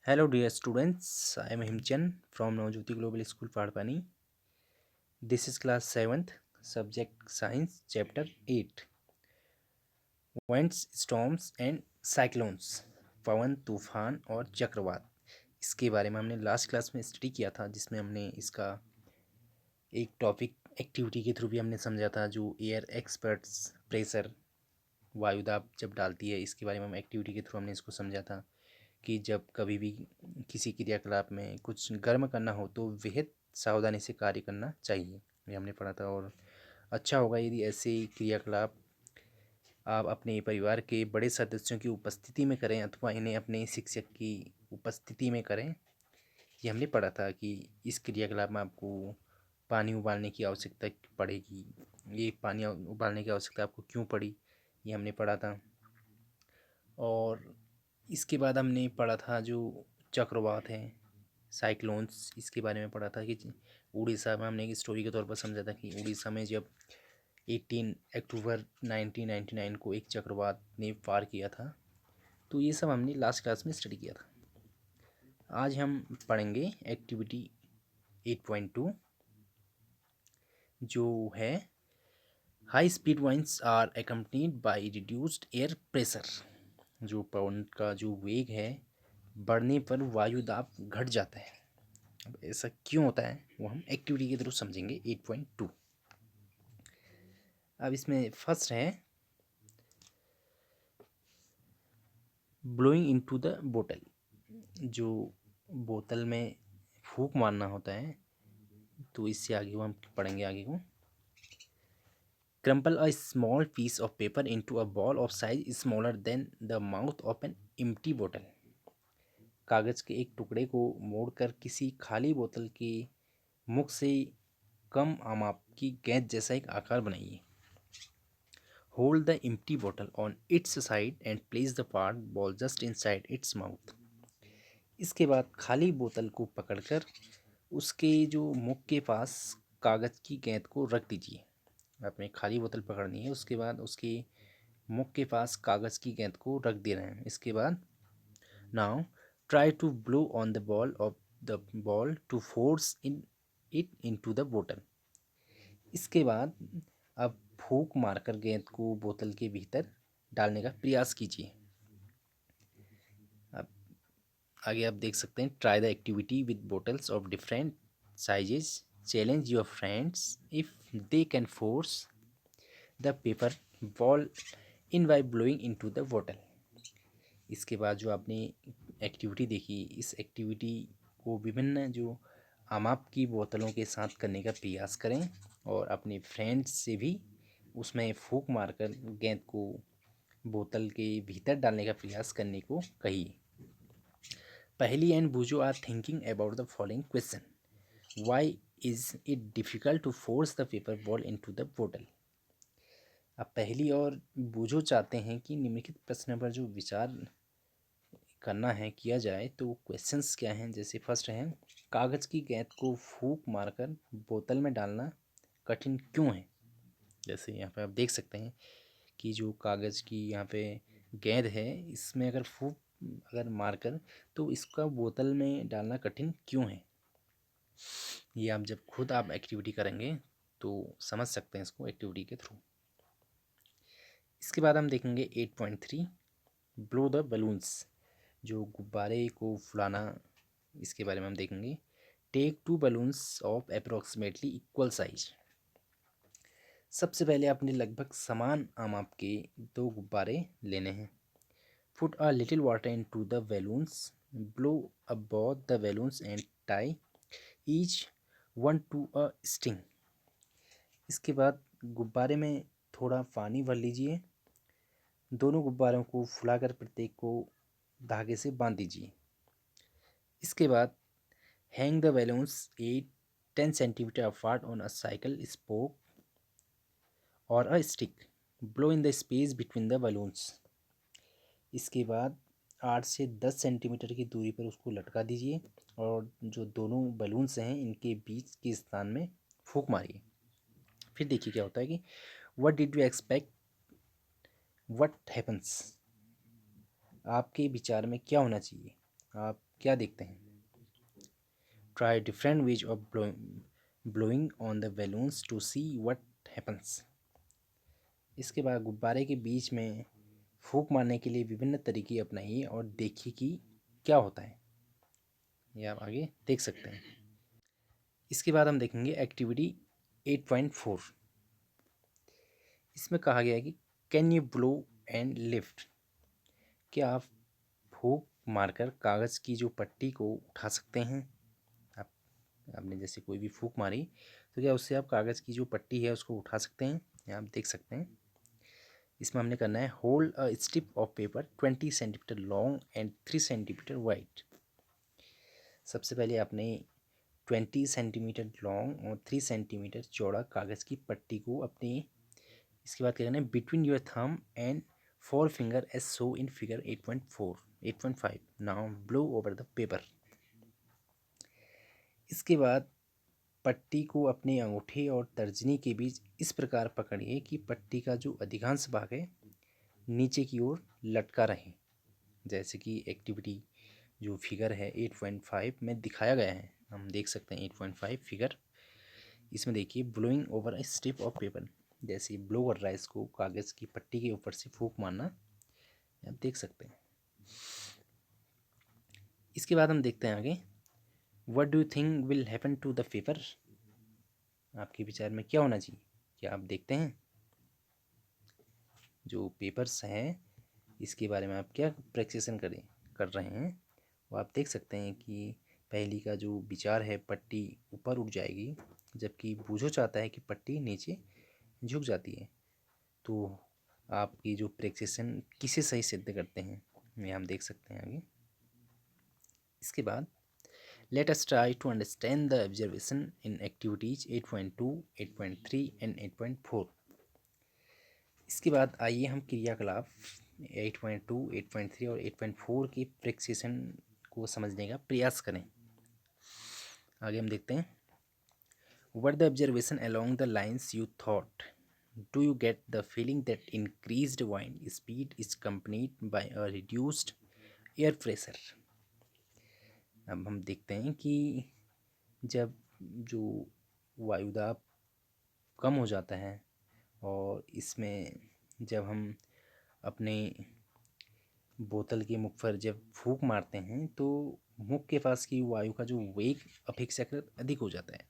Hello, dear students. I am Himchan from Navjyoti Global School, Padpani. This is class 7th, subject Science, chapter 8. Winds, Storms and Cyclones. पवन, तूफान और चक्रवात। इसके बारे में हमने last class में स्टडी किया था, जिसमें हमने इसका एक टॉपिक एक्टिविटी के थ्रू भी हमने समझा था, जो एयर एक्सपर्ट्स प्रेशर वायुदाब जब डालती है, इसके बारे में हम एक्टिविटी के थ्रू हमने इसको समझा था कि जब कभी भी किसी क्रियाकलाप में कुछ गर्म करना हो तो बेहद सावधानी से कार्य करना चाहिए, ये हमने पढ़ा था। और अच्छा होगा यदि ऐसे क्रियाकलाप आप अपने परिवार के बड़े सदस्यों की उपस्थिति में करें अथवा इन्हें अपने शिक्षक की उपस्थिति में करें। ये हमने पढ़ा था कि इस क्रियाकलाप में आपको पानी उबालने की आवश्यकता पड़ेगी। ये पानी उबालने की आवश्यकता आपको क्यों पड़ी, ये हमने पढ़ा था। और इसके बाद हमने पढ़ा था जो चक्रवात हैं, साइक्लोन्स, इसके बारे में पढ़ा था कि उड़ीसा में हमने एक स्टोरी के तौर पर समझा था कि उड़ीसा में जब 18 अक्टूबर 1999 को एक चक्रवात ने पार किया था। तो ये सब हमने लास्ट क्लास में स्टडी किया था। आज हम पढ़ेंगे एक्टिविटी 8.2 जो है high speed winds are accompanied by reduced air pressure. जो पवन का जो वेग है बढ़ने पर वायु दाब घट जाता है। अब ऐसा क्यों होता है वो हम एक्टिविटी के थ्रू समझेंगे 8.2। अब इसमें फर्स्ट है ब्लोइंग इनटू द बोतल। जो बोतल में फूंक मारना होता है, तो इससे आगे को हम पढ़ेंगे आगे को। Crumple a small piece of paper into a ball of size smaller than the mouth of an empty बोतल। कागज के एक टुकड़े को मोड़कर किसी खाली बोतल के मुख से कम आमाप की गेंद जैसा एक आकार बनाइए। Hold the empty bottle on it's side and place the part ball just inside its mouth. इसके बाद खाली बोतल को पकड़कर उसके जो मुख के पास कागज की गेंद को रख दीजिए। आपने खाली बोतल पकड़नी है, उसके बाद उसके मुख के पास कागज की गेंद को रख दे रहे हैं। इसके बाद now try to blow on the ball of the ball to force in it into the बोतल। इसके बाद अब फूंक मारकर गेंद को बोतल के भीतर डालने का प्रयास कीजिए। अब आगे आप देख सकते हैं, try the activity with bottles of different sizes, challenge your friends if they can force the paper ball in by blowing into the बोतल। इसके बाद जो आपने एक्टिविटी देखी, इस एक्टिविटी को विभिन्न जो आमाप की बोतलों के साथ करने का प्रयास करें और अपने फ्रेंड्स से भी उसमें फूंक मारकर गेंद को बोतल के भीतर डालने का प्रयास करने को कहिए। पहली एंड बूजो are thinking about the following question, why is it difficult to force the paper ball into the बोतल। अब पहली और बूझो चाहते हैं कि निम्नलिखित प्रश्न पर जो विचार करना है किया जाए, तो क्वेश्चंस क्या हैं। जैसे फर्स्ट है, कागज़ की गेंद को फूंक मारकर बोतल में डालना कठिन क्यों है। जैसे यहाँ पे आप देख सकते हैं कि जो कागज़ की यहाँ पे गेंद है, इसमें अगर फूंक अगर मारकर तो इसका बोतल में डालना कठिन क्यों है। ये आप जब खुद आप एक्टिविटी करेंगे तो समझ सकते हैं इसको एक्टिविटी के थ्रू। इसके बाद हम देखेंगे 8.3 ब्लो द बलून्स। जो गुब्बारे को फुलाना, इसके बारे में हम देखेंगे। Take 2 balloons of approximately equal size. सबसे पहले आपने लगभग समान आमाप के 2 गुब्बारे लेने हैं। Put a little water into the balloons, blow about the balloons and tie each one to a string. इसके बाद गुब्बारे में थोड़ा पानी भर लीजिए, दोनों गुब्बारों को फुलाकर प्रत्येक को धागे से बांध दीजिए। इसके बाद hang the balloons 10 centimeter apart on a cycle spoke और a stick, blow in the space between the balloons. इसके बाद 8 से 10 सेंटीमीटर की दूरी पर उसको लटका दीजिए और जो दोनों बैलून्स हैं इनके बीच के स्थान में फूंक मारिए। फिर देखिए क्या होता है कि what did you expect, what happens. आपके विचार में क्या होना चाहिए, आप क्या देखते हैं? Try different ways of blowing on the balloons to see what happens. इसके बाद गुब्बारे के बीच में फूंक मारने के लिए विभिन्न तरीके अपनाइए और देखिए कि क्या होता है। ये आप आगे देख सकते हैं। इसके बाद हम देखेंगे एक्टिविटी 8.4। इसमें कहा गया है कि can you blow and lift. क्या आप फूंक मारकर कागज़ की जो पट्टी को उठा सकते हैं? आप आपने जैसे कोई भी फूंक मारी तो क्या उससे आप कागज़ की जो पट्टी है उसको उठा सकते हैं? यहाँ आप देख सकते हैं। इसमें हमने करना है hold a strip of paper 20 centimetre long and 3 centimetre wide. सबसे पहले आपने 20 सेंटीमीटर लॉन्ग और 3 सेंटीमीटर चौड़ा कागज़ की पट्टी को अपने, इसके बाद क्या करना है, between your thumb and forefinger as so in figure 8.4 8.5। Now blow over the paper. इसके बाद पट्टी को अपने अंगूठे और तर्जनी के बीच इस प्रकार पकड़िए कि पट्टी का जो अधिकांश भाग है नीचे की ओर लटका रहे, जैसे कि एक्टिविटी जो फिगर है 8.5 में दिखाया गया है। हम देख सकते हैं 8.5 फिगर। इसमें देखिए blowing over A strip of paper, जैसे ब्लो कर रहा है इसको, कागज़ की पट्टी के ऊपर से फूंक मारना, आप देख सकते हैं। इसके बाद हम देखते हैं आगे, what do you think will happen to the paper. आपके विचार में क्या होना चाहिए? क्या आप देखते हैं जो पेपर्स हैं इसके बारे में आप क्या प्रेक्सिशन कर रहे हैं, वो आप देख सकते हैं कि पहली का जो विचार है पट्टी ऊपर उठ जाएगी, जबकि बूझो चाहता है कि पट्टी नीचे झुक जाती है। तो आपकी जो प्रेक्सिशन किसे सही सिद्ध करते हैं ये हम देख सकते हैं आगे। इसके बाद let us try to understand the observation in activities 8.2 8.3 and 8.4। इसके बाद आइए हम क्रियाकलाप 8.2 8.3 और 8.4 के प्रेक्सिशन को समझने का प्रयास करें। आगे हम देखते हैं, what the observation along the lines you thought, do you get the feeling that increased wind speed is accompanied by a reduced air pressure। अब हम देखते हैं कि जब जो वायुदाब कम हो जाता है और इसमें जब हम अपने बोतल के मुख पर जब फूंक मारते हैं तो मुख के पास की वायु का जो वेग अपेक्षाकृत अधिक हो जाता है।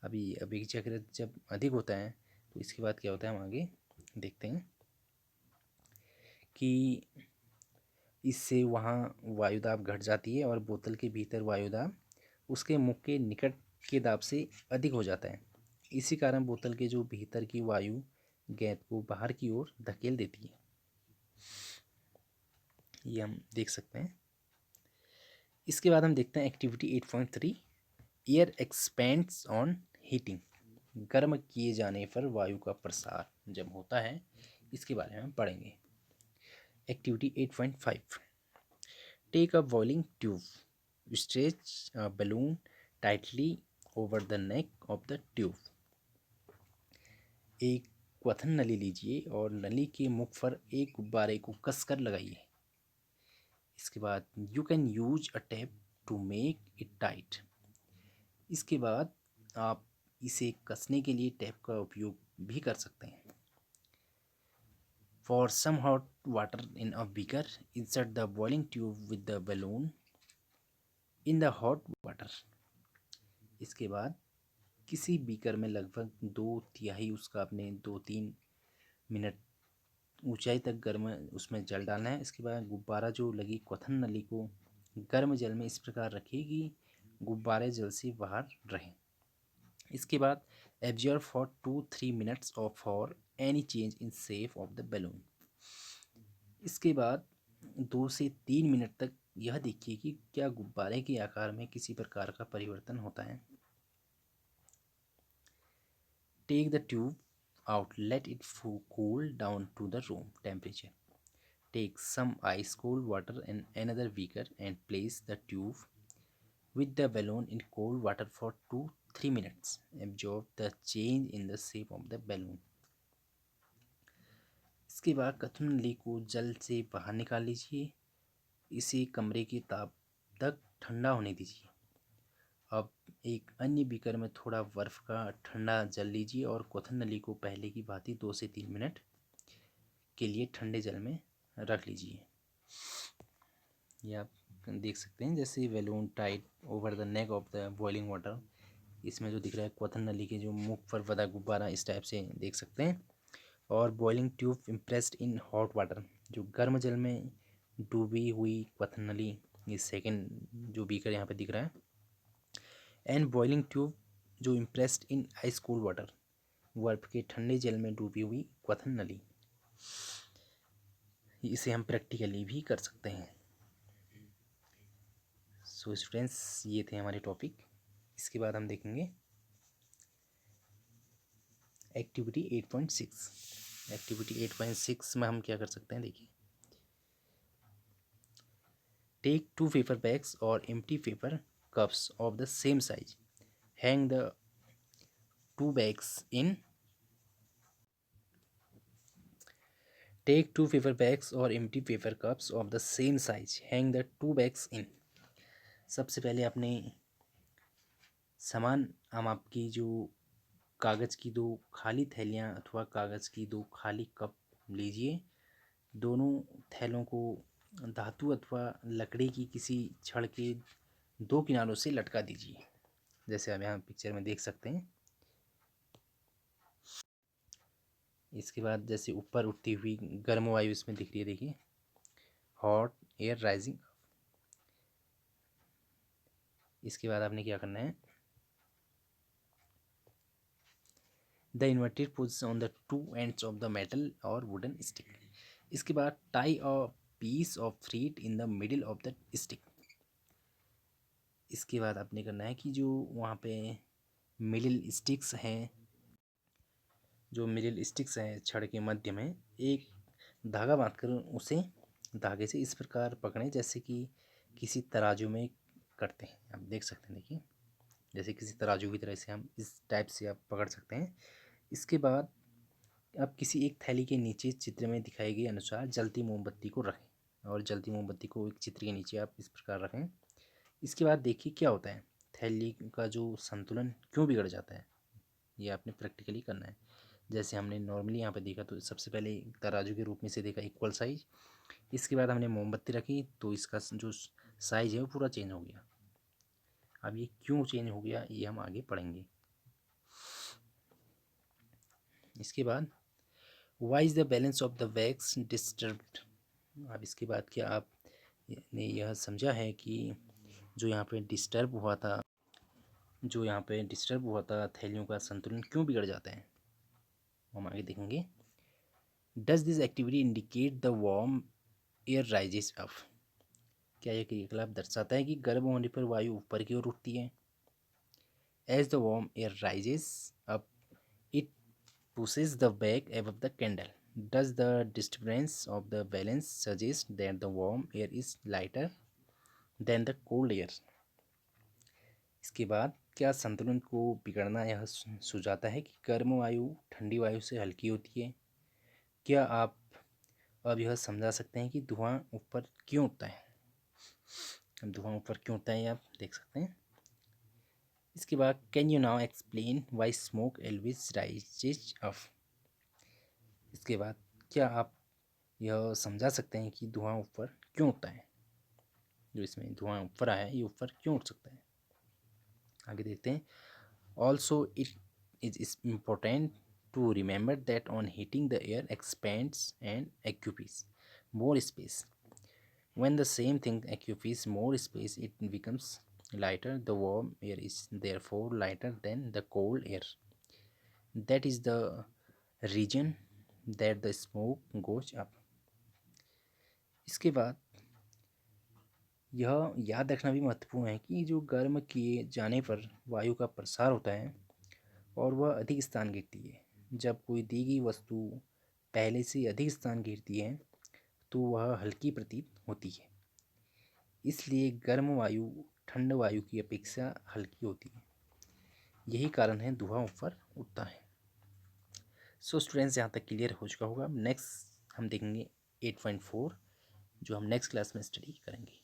अभी अपेक्षाकृत जब अधिक होता है तो इसके बाद क्या होता है हम आगे देखते हैं कि इससे वहाँ वायुदाब घट जाती है और बोतल के भीतर वायुदाब उसके मुख के निकट के दाब से अधिक हो जाता है। इसी कारण बोतल के जो भीतर की वायु गेंद को बाहर की ओर धकेल देती है। ये हम देख सकते हैं। इसके बाद हम देखते हैं activity 8.3 air expends on heating. गर्म किए जाने पर वायु का प्रसार जब होता है इसके बारे में हम पढ़ेंगे। Activity 8.5 take a boiling tube, stretch a balloon tightly over the neck of the tube. एक क्वथन नली लीजिए और नली के मुख पर एक गुब्बारे को कसकर लगाइए। इसके बाद you can use a tape to make it tight. इसके बाद आप इसे कसने के लिए टेप का उपयोग भी कर सकते हैं। For some hot water in a beaker insert the boiling tube with the balloon in the hot water. इसके बाद किसी बीकर में लगभग 2/3 उसका आपने 2-3 मिनट ऊंचाई तक गर्म उसमें जल डालना है। इसके बाद गुब्बारा जो लगी क्वथन नली को गर्म जल में इस प्रकार रखिए कि गुब्बारे जल से बाहर रहें। इसके बाद एब्जॉर्ब फॉर 2-3 मिनट्स और for any change in shape of the balloon. इसके बाद 2 से 3 मिनट तक यह देखिए कि क्या गुब्बारे के आकार में किसी प्रकार का परिवर्तन होता है। Take the tube out, let it cool down to the room temperature. Take some ice cold water in another beaker and place the tube with the balloon in cold water for 2-3 minutes. Absorb the change in the shape of the balloon. इसके बाद कथन नली को जल से बाहर निकाल लीजिए। इसे कमरे के तक ठंडा होने दीजिए। अब एक अन्य बीकर में थोड़ा बर्फ़ का ठंडा जल लीजिए और क्वथन नली को पहले की भांति 2 से 3 मिनट के लिए ठंडे जल में रख लीजिए। ये आप देख सकते हैं, जैसे balloon tight over the neck of the boiling water. इसमें जो दिख रहा है क्वथन नली के जो मुख पर बदा गुब्बारा, इस टाइप से देख सकते हैं। और boiling tube impressed in hot water, जो गर्म जल में डूबी हुई क्वथन नली, ये सेकेंड जो बीकर यहाँ पे दिख रहा है। एंड बॉइलिंग ट्यूब जो इम्प्रेस्ड इन आइस कूल वाटर, बर्फ के ठंडे जल में डूबी हुई क्वथन नली। इसे हम प्रैक्टिकली भी कर सकते हैं। सो स्टूडेंट्स, ये थे हमारे टॉपिक। इसके बाद हम देखेंगे एक्टिविटी 8.6। एक्टिविटी 8.6 में हम क्या कर सकते हैं, देखिए। टेक 2 पेपर बैग्स और empty paper cups of the same size, hang the 2 bags in take 2 paper bags or empty paper cups of the same size, hang the 2 bags in। सबसे पहले अपने समान हम आपकी जो कागज़ की 2 खाली थैलियाँ अथवा कागज़ की 2 खाली कप लीजिए। दोनों थैलों को धातु अथवा लकड़ी की किसी छड़ के 2 किनारों से लटका दीजिए, जैसे आप यहाँ पिक्चर में देख सकते हैं। इसके बाद जैसे ऊपर उठती हुई गर्म वायु इसमें दिख रही है, देखिए, हॉट एयर राइजिंग। इसके बाद आपने क्या करना है, the inverted position on the 2 ends of the metal और वुडन स्टिक। इसके बाद tie a piece of thread in the middle of the stick. इसके बाद आपने करना है कि जो वहाँ पे मिडिल स्टिक्स हैं, जो मिडिल स्टिक्स हैं छड़ के मध्य में, एक धागा बांधकर उसे धागे से इस प्रकार पकड़ें जैसे कि किसी तराजू में करते हैं। आप देख सकते हैं, देखिए, जैसे किसी तराजू की तरह से हम इस टाइप से आप पकड़ सकते हैं। इसके बाद आप किसी एक थैली के नीचे चित्र में दिखाए गए अनुसार जलती मोमबत्ती को रखें और जलती मोमबत्ती को एक चित्र के नीचे आप इस प्रकार रखें। इसके बाद देखिए क्या होता है, थैली का जो संतुलन क्यों बिगड़ जाता है, ये आपने प्रैक्टिकली करना है। जैसे हमने नॉर्मली यहाँ पे देखा तो सबसे पहले तराजू के रूप में से देखा इक्वल साइज। इसके बाद हमने मोमबत्ती रखी तो इसका जो साइज है वो पूरा चेंज हो गया। अब ये क्यों चेंज हो गया ये हम आगे पढ़ेंगे। इसके बाद why is the balance of the wax disturbed. अब इसके बाद क्या आपने यह समझा है कि जो यहाँ पे डिस्टर्ब हुआ था थैलियों का संतुलन क्यों बिगड़ जाता है, हम आगे देखेंगे। Does this activity indicate the warm air rises up. क्या यह क्रियाकलाप दर्शाता है कि गर्म होने पर वायु ऊपर की ओर उठती है। As the warm air rises up it pushes the bag above the candle. Does the disturbance of the balance suggest that the warm air is lighter than the cold air? इसके बाद क्या संतुलन को बिगड़ना यह सुझाता है कि गर्म वायु ठंडी वायु से हल्की होती है। क्या आप अब यह समझा सकते हैं कि धुआं ऊपर क्यों उठता है। अब धुआं ऊपर क्यों उठता है आप देख सकते हैं। इसके बाद can you now explain why smoke always rises up. इसके बाद क्या आप यह समझा सकते हैं कि धुआं ऊपर क्यों उठता है, जो इसमें धुआं ऊपर आया है ये ऊपर क्यों उठ सकता है। आगे देखते हैं। Also it is important to remember that on heating the air expands and occupies more space. When the same thing occupies more space, it becomes lighter. The warm air is therefore lighter than the cold air. That is the reason that the smoke goes up. इसके बाद यह याद रखना भी महत्वपूर्ण है कि जो गर्म किए जाने पर वायु का प्रसार होता है और वह अधिक स्थान घेरती है। जब कोई दी गई वस्तु पहले से अधिक स्थान घेरती है तो वह हल्की प्रतीत होती है। इसलिए गर्म वायु ठंड वायु की अपेक्षा हल्की होती है। यही कारण है धुआं ऊपर उठता है। सो स्टूडेंट्स, यहाँ तक क्लियर हो चुका होगा। नेक्स्ट हम देखेंगे 8.4, जो हम नेक्स्ट क्लास में स्टडी करेंगे।